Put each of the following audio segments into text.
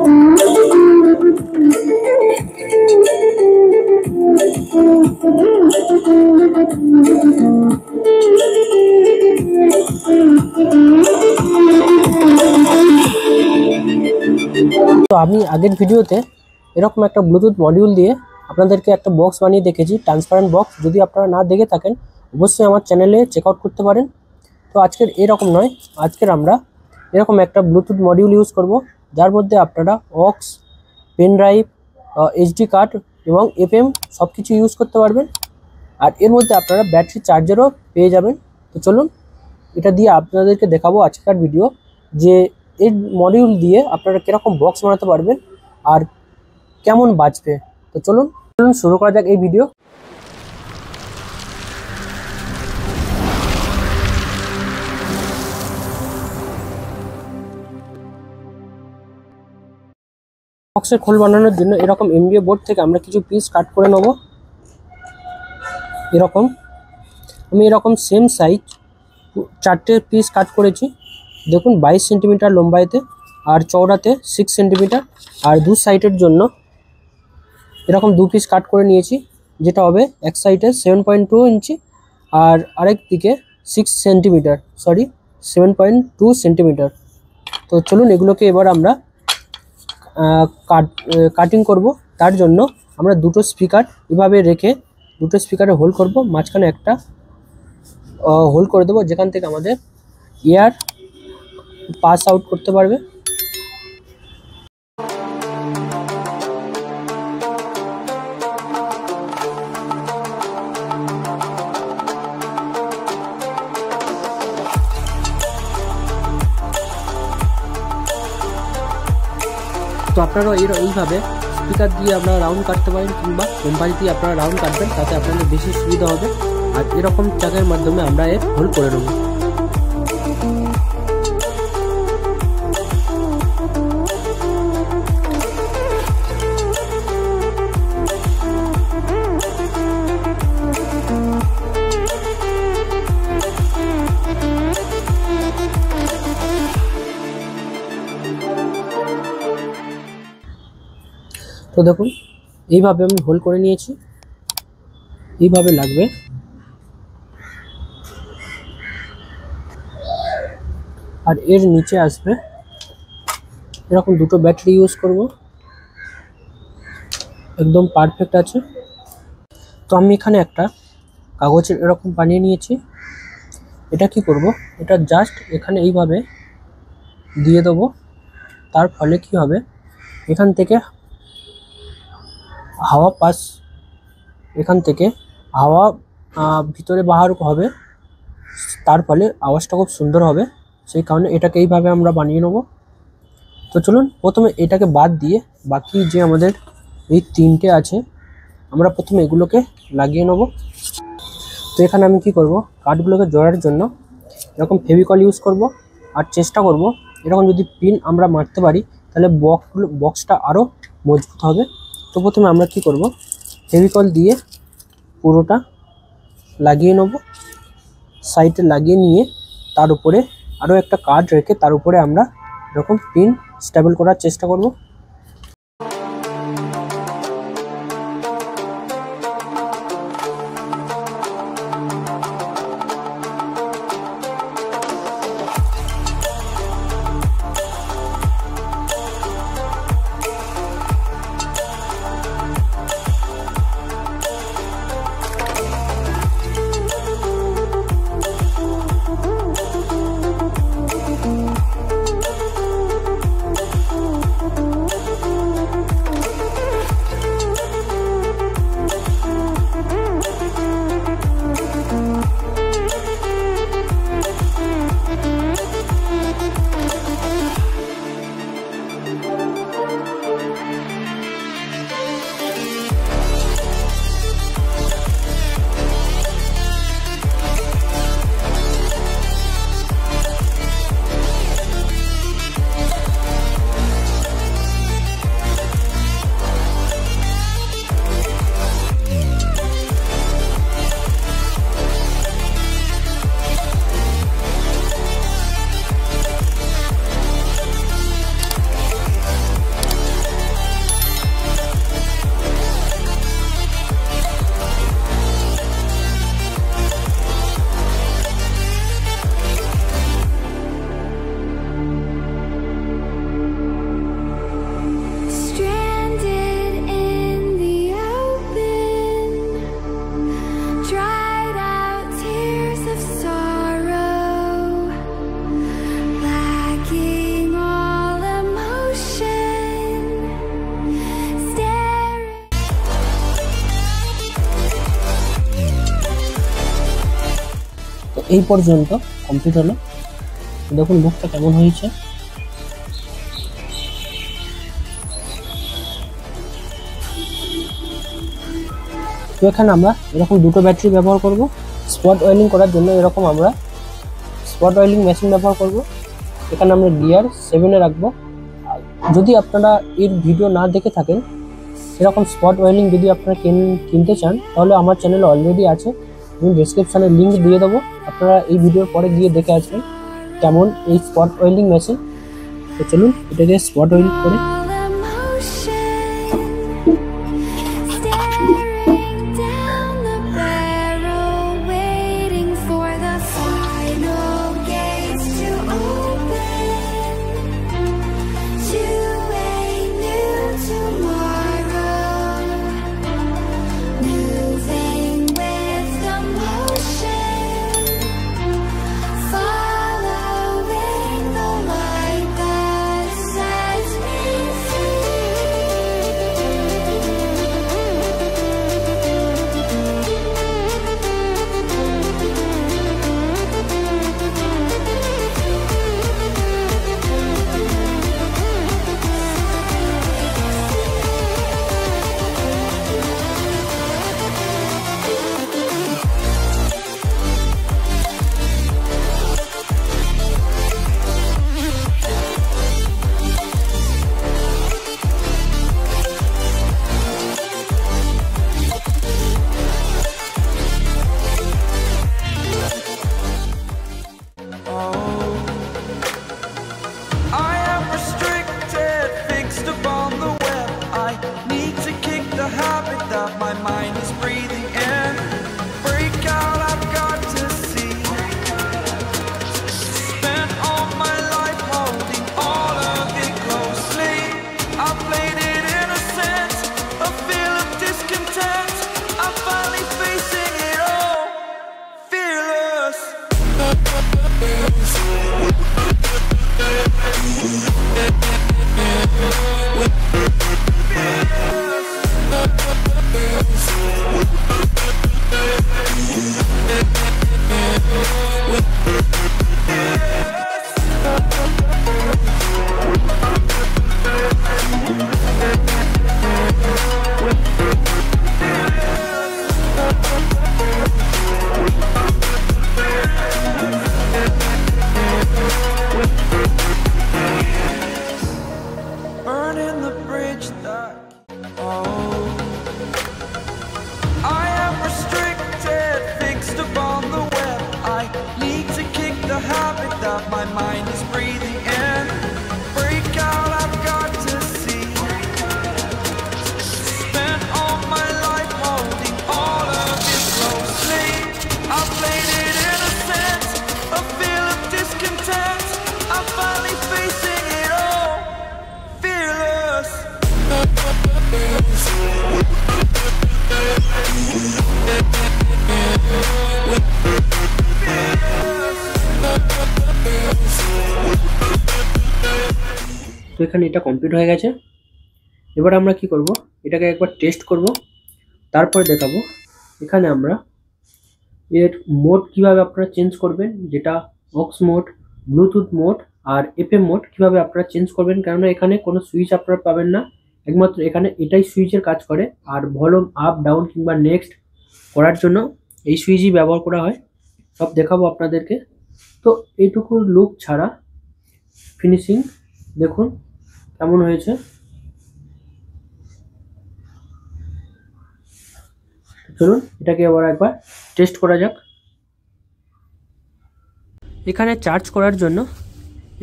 তো আমি আগের ভিডিওতে এরকম একটা ব্লুটুথ মডিউল দিয়ে আপনাদেরকে একটা বক্স বানিয়ে দেখেছি, ট্রান্সপারেন্ট বক্স। যদি আপনারা না দেখে থাকেন অবশ্যই আমার চ্যানেলে চেক আউট করতে পারেন। তো আজকের এরকম নয়, আজকের আমরা এরকম একটা ব্লুটুথ মডিউল ইউজ করব, যার মধ্যে আপনারা aux, pen drive, HD card এবং এফএম সব কিছু ইউজ করতে পারবেন। আর এর মধ্যে আপনারা ব্যাটারি চার্জারও পেয়ে যাবেন। তো চলুন এটা দিয়ে আপনাদেরকে দেখাবো আজকের ভিডিও, যে এই মডিউল দিয়ে আপনারা কীরকম বক্স বানাতে পারবেন আর কেমন বাজবে। তো চলুন শুরু করা যাক এই ভিডিও। বক্সের খোল বানানোর জন্য এরকম এমডিএফ বোর্ড থেকে আমরা কিছু পিস কাট করে নেব। এরকম আমি এরকম সেম সাইজ 4টে পিস কাট করেছি। দেখুন 22 সেন্টিমিটার লম্বাইতে আর চওড়াতে 6 সেন্টিমিটার। আর দু সাইডের জন্য এরকম 2 পিস কাট করে নিয়েছি, যেটা হবে এক সাইডে 7.2 ইঞ্চি আর আরেক দিকে 7.2 সেন্টিমিটার। তো চলুন এগুলোকে এবার আমরা কাটিং করব। তার জন্য আমরা দুটো স্পিকার এভাবে রেখে দুটো স্পিকারে হোল করব, মাঝখানে একটা হোল করে দেবো, যেখান থেকে আমাদের এয়ার পাস আউট করতে পারবে। তো আপনারা এইভাবে স্পিকার দিয়ে আপনারা রাউন্ড কাটতে পারেন, কিংবা কোম্পানি দিয়ে আপনারা রাউন্ড কাটবেন, তাতে আপনাদের বেশি সুবিধা হবে। আর এরকম চাকের মাধ্যমে আমরা এর হোল করে নেব। তো দেখুন এইভাবে আমি হোল করে নিয়েছি, এইভাবে লাগবে। আর এর নিচে আসবে এরকম দুটো ব্যাটারি ইউজ করব, একদম পারফেক্ট আছে। তো আমি এখানে একটা কাগজের এরকম বানিয়ে নিয়েছি। এটা কি করব, এটা জাস্ট এখানে এইভাবে দিয়ে দেবো। তার ফলে কি হবে, এখান থেকে হাওয়া এখান থেকে হাওয়া ভিতরে বাহার হবে, তার ফলে আওয়াজটা খুব সুন্দর হবে। সেই কারণে এটাকে এইভাবে আমরা বানিয়ে নেব। তো চলুন প্রথমে এটাকে বাদ দিয়ে বাকি যে আমাদের এই তিনটে আছে, আমরা প্রথমে এগুলোকে লাগিয়ে নেব। তো এখানে আমি কি করব, কাঠগুলোকে জোড়ার জন্য এরকম ফেভিকল ইউজ করব। আর চেষ্টা করব এরকম যদি পিন আমরা মারতে পারি তাহলে বক্সটা আরও মজবুত হবে। তো প্রথমে আমরা কি করব, ফেভিকল দিয়ে পুরোটা লাগিয়ে নেব। সাইডে লাগিয়ে নিয়ে তার উপরে আরও একটা কার্ড রেখে তার উপরে আমরা এরকম পিন স্টেবল করার চেষ্টা করব। এই পর্যন্ত কমপ্লিট হলো। দেখুন লুকটা কেমন হয়েছে। তো এখানে আমরা এরকম দুটো ব্যাটারি ব্যবহার করব। স্পট অয়েলিং করার জন্য এরকম আমরা স্পট অয়েলিং মেশিন ব্যবহার করব। এখানে আমরা গিয়ার 7-এ রাখবো। যদি আপনারা এর ভিডিও না দেখে থাকেন, এরকম স্পট অয়েলিং যদি আপনারা কিনতে চান, তাহলে আমার চ্যানেলে অলরেডি আছে, আমি ডেসক্রিপশানে লিঙ্ক দিয়ে দেবো। আপনারা এই ভিডিওর পরে গিয়ে দেখে আসবেন কেমন এই স্পট অয়েলিং মেশিন। তো চলুন এটাকে স্পট অয়েল করে। তো এখানে এটা কমপ্লিট হয়ে গেছে। এবার আমরা কি করব, এটাকে একবার টেস্ট করব, তারপরে দেখাবো এখানে আমরা এর মোড কিভাবে আপনারা চেঞ্জ করবেন, যেটা অক্স মোড, ব্লুটুথ মোড আর এফএম মোড কিভাবে আপনারা চেঞ্জ করবেন। কেননা এখানে কোনো সুইচ আপনারা পাবেন না, একমাত্র এখানে এটাই সুইচের কাজ করে। আর ভলিউম আপ ডাউন কিংবা নেক্সট করার জন্য এই সুইচই ব্যবহার করা হয়। সব দেখাবো আপনাদেরকে। তো এইটুকু লুক ছাড়া ফিনিশিং দেখুন কেমন হয়েছে। চলুন এটাকে আবার একবার টেস্ট করা যাক। এখানে চার্জ করার জন্য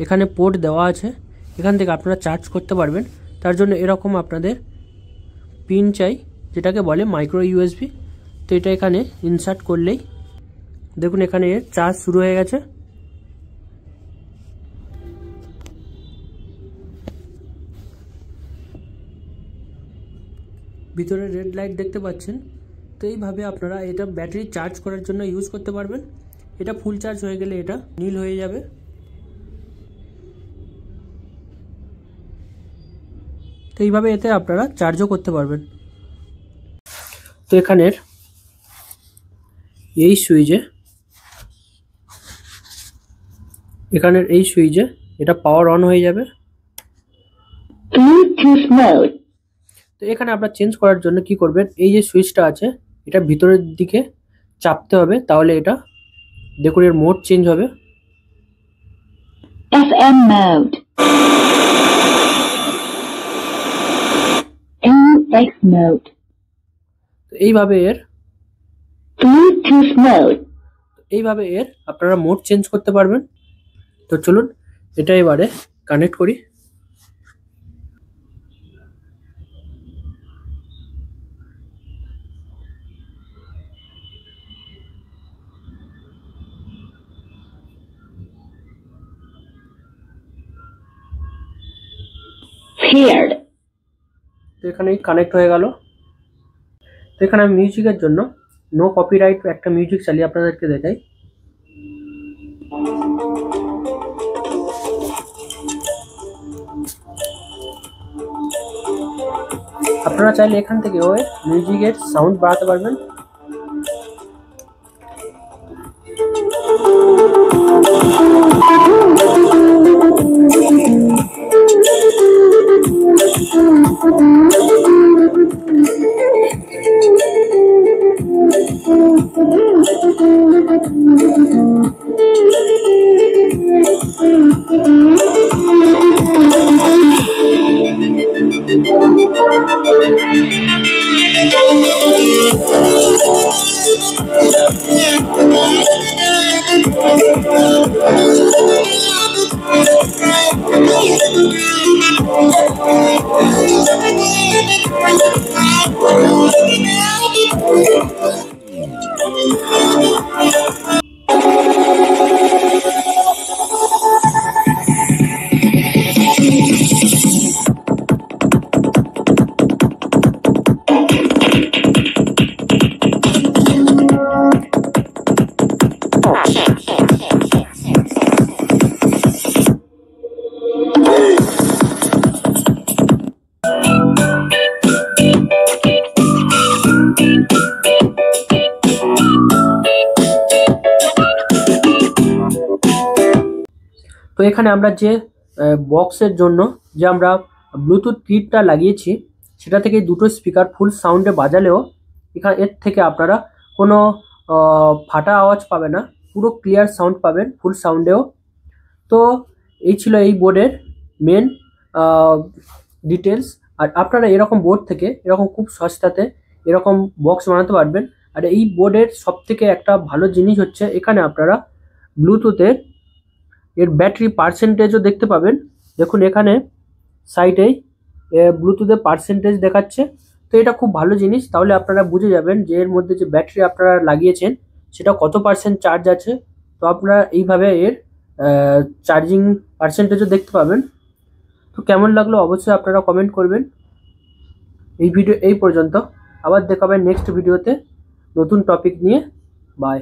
এখানে পোর্ট দেওয়া আছে, এখান থেকে আপনারা চার্জ করতে পারবেন। তার জন্য এরকম আপনাদের পিন চাই, যেটাকে বলে মাইক্রো ইউএসবি। তো এটা এখানে ইনসার্ট করলেই দেখুন এখানে চার্জ শুরু হয়ে গেছে। ভিতরে রেড লাইট দেখতে পাচ্ছেন। তো এইভাবে আপনারা এটা ব্যাটারি চার্জ করার জন্য ইউজ করতে পারবেন। এটা ফুল চার্জ হয়ে গেলে এটা নীল হয়ে যাবে। তো এইভাবে এতে আপনারা চার্জও করতে পারবেন। তো এখানের এই সুইচে এখানের এই সুইচে এটা পাওয়ার অন হয়ে যাবে। Bluetooth mode. তো এখানে আপনারা চেঞ্জ করার জন্য কি করবেন, এই যে সুইচটা আছে এটা ভিতরের দিকে চাপতে হবে, তাহলে এটা দেখুন এর মোড চেঞ্জ হবে। FM mode. MX mode. তো এইভাবে Bluetooth mode. আপনারা মোড চেঞ্জ করতে পারবেন। তো চলুন এটা এবারে কানেক্ট করি। Paired. তো এখানে কানেক্ট হয়ে গেল। তো এখানে আমি মিউজিকের জন্য নো কপিরাইট একটা মিউজিক চালিয়ে আপনাদেরকে দেখাই। আপনারা চাইলে এখান থেকে মিউজিকের সাউন্ড বাড়াতে পারবেন। তো এখানে আমরা যে বক্সের জন্য যে আমরা ব্লুটুথ কিটটা লাগিয়েছি সেটা থেকে দুটো স্পিকার ফুল সাউন্ডে বাজালেও এখানে এর থেকে আপনারা কোনো ফাটা আওয়াজ পাবে না, পুরো ক্লিয়ার সাউন্ড পাবেন ফুল সাউন্ডেও। তো এই ছিল এই বোর্ডের মেন ডিটেলস। আর আপনারা এরকম বোর্ড থেকে এরকম খুব সস্তাতে এরকম বক্স বানাতে পারবেন। আর এই বোর্ডের সবথেকে একটা ভালো জিনিস হচ্ছে এখানে আপনারা ব্লুটুথের ব্যাটারি পার্সেন্টেজও দেখতে পাবেন। দেখুন এখানে সাইডেই ব্লুটুথের পার্সেন্টেজ দেখাচ্ছে। তো এটা খুব ভালো জিনিস, তাহলে আপনারা বুঝে যাবেন যে এর মধ্যে যে ব্যাটারি আপনারা লাগিয়েছেন সেটা কত পার্সেন্ট চার্জ আছে। তো আপনারা এইভাবে এর চার্জিং পার্সেন্টেজও দেখতে পাবেন। তো কেমন লাগলো অবশ্যই আপনারা কমেন্ট করবেন। এই ভিডিও এই পর্যন্ত, আবার দেখা হবে নেক্সট ভিডিওতে নতুন টপিক নিয়ে। বাই।